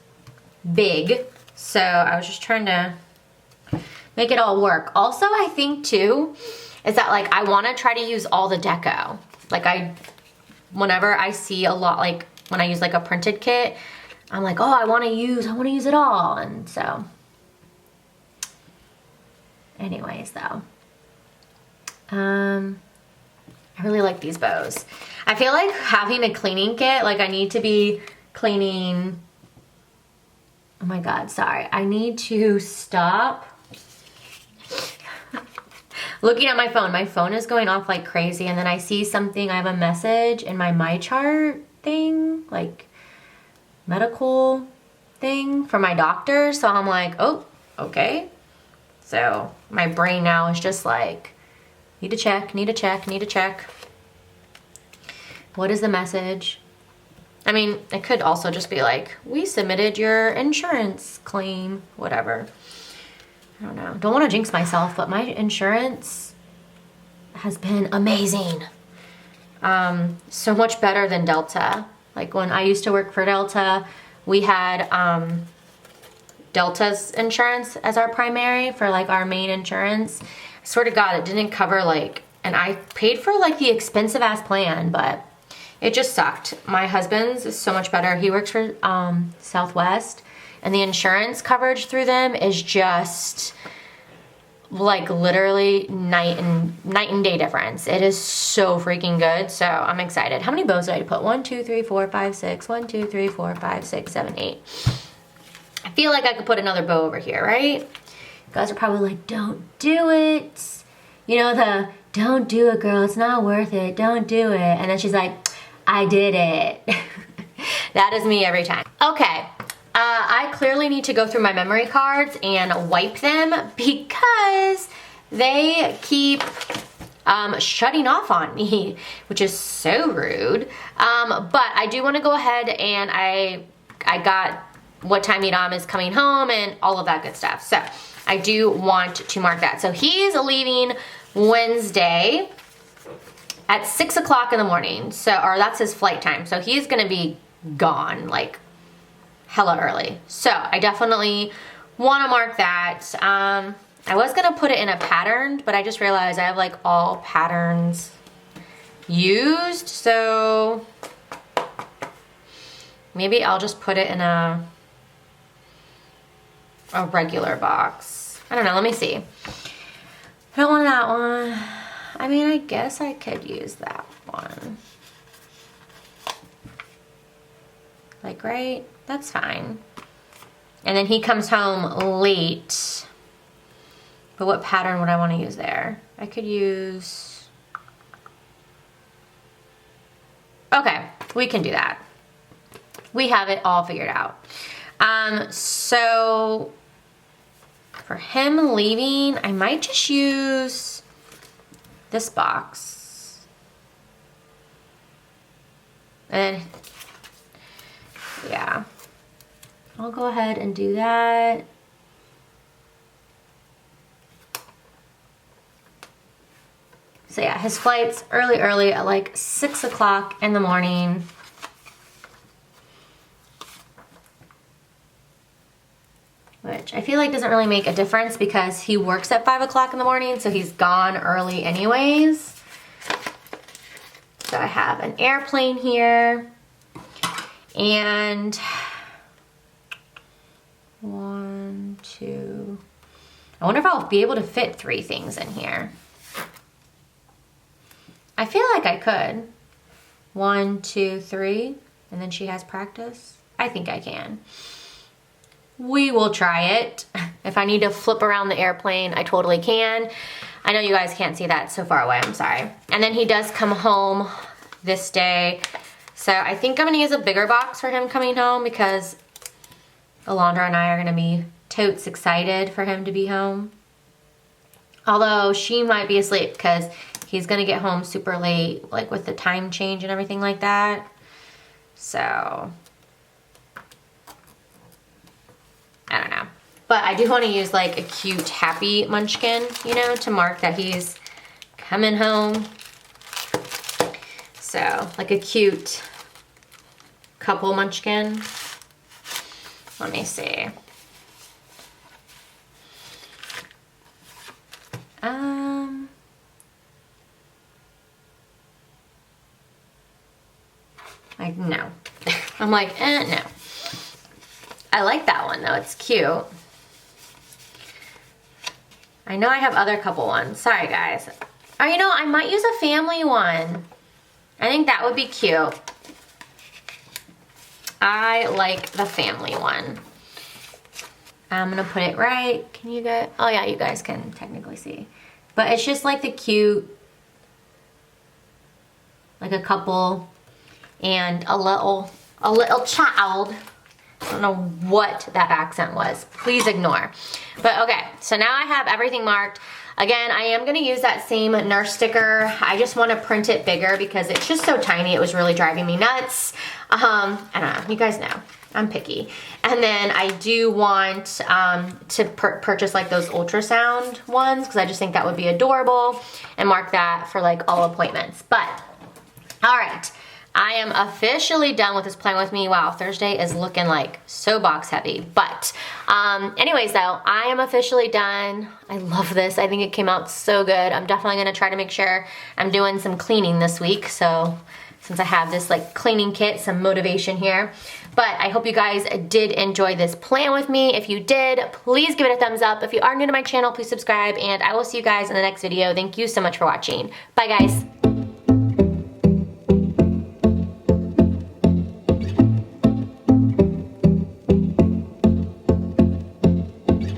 big, so I was just trying to make it all work. Also, I think too is that like I want to try to use all the deco. Like whenever I see a lot, like when I use like a printed kit, I'm like, oh, I want to use it all. And so anyways though, I really like these bows. I feel like having a cleaning kit, like I need to be cleaning. Oh my God, sorry. I need to stop looking at my phone. My phone is going off like crazy, and then I see something, I have a message in my chart thing, like medical thing for my doctor. So I'm like, oh, okay. So my brain now is just like, need to check, need to check, need to check. What is the message? I mean, it could also just be like, we submitted your insurance claim, whatever. I don't know. Don't want to jinx myself, but my insurance has been amazing. So much better than Delta. Like when I used to work for Delta, we had Delta's insurance as our primary for like our main insurance. I swear to God, it didn't cover like, and I paid for like the expensive ass plan, but it just sucked. My husband's is so much better. He works for Southwest, and the insurance coverage through them is just like literally night and day difference. It is so freaking good. So I'm excited. How many bows did I put? 1, 2, 3, 4, 5, 6. 1, 2, 3, 4, 5, 6, 7, 8. I feel like I could put another bow over here, right? You guys are probably like, don't do it. You know, the don't do it, girl. It's not worth it. Don't do it. And then she's like, I did it. That is me every time. Okay. I clearly need to go through my memory cards and wipe them because they keep shutting off on me, which is so rude. But I do want to go ahead and I got what time Idam is coming home and all of that good stuff. So I do want to mark that. So he's leaving Wednesday at 6 o'clock in the morning. So, or that's his flight time. So he's gonna be gone like hella early. So I definitely want to mark that. I was gonna put it in a pattern, but I just realized I have like all patterns used. So maybe I'll just put it in a regular box. I don't know, let me see. I don't want that one. I mean, I guess I could use that one. Like, right? That's fine. And then he comes home late. But what pattern would I want to use there? I could use... Okay, we can do that. We have it all figured out. So for him leaving, I might just use this box. And yeah, I'll go ahead and do that. So yeah, his flight's early at like 6 o'clock in the morning. Which I feel like doesn't really make a difference because he works at 5 o'clock in the morning, so he's gone early anyways. So I have an airplane here. And 1, 2. I wonder if I'll be able to fit 3 things in here. I feel like I could. 1, 2, 3. And then she has practice. I think I can. We will try it. If I need to flip around the airplane, I totally can. I know you guys can't see that so far away, I'm sorry. And then he does come home this day. So I think I'm gonna use a bigger box for him coming home because Alondra and I are gonna be totes excited for him to be home. Although she might be asleep because he's gonna get home super late, like with the time change and everything like that. So I don't know. But I do want to use like a cute happy munchkin, you know, to mark that he's coming home. So like a cute couple munchkin. Let me see. Like no. I'm like, no. I like that one though, it's cute. I know I have other couple ones. Sorry guys. Or you know, I might use a family one. I think that would be cute. I like the family one. I'm gonna put it right. Can you get, oh yeah, you guys can technically see. But it's just like the cute, like a couple and a little child. I don't know what that accent was. Please ignore. But okay, so now I have everything marked. Again, I am gonna use that same nurse sticker. I just wanna print it bigger because it's just so tiny. It was really driving me nuts. I don't know, you guys know, I'm picky. And then I do want to purchase like those ultrasound ones because I just think that would be adorable, and mark that for like all appointments. But, all right. I am officially done with this Plan With Me. Wow, Thursday is looking like so box heavy. But anyways though, I am officially done. I love this. I think it came out so good. I'm definitely gonna try to make sure I'm doing some cleaning this week. So since I have this like cleaning kit, some motivation here. But I hope you guys did enjoy this Plan With Me. If you did, please give it a thumbs up. If you are new to my channel, please subscribe, and I will see you guys in the next video. Thank you so much for watching. Bye guys.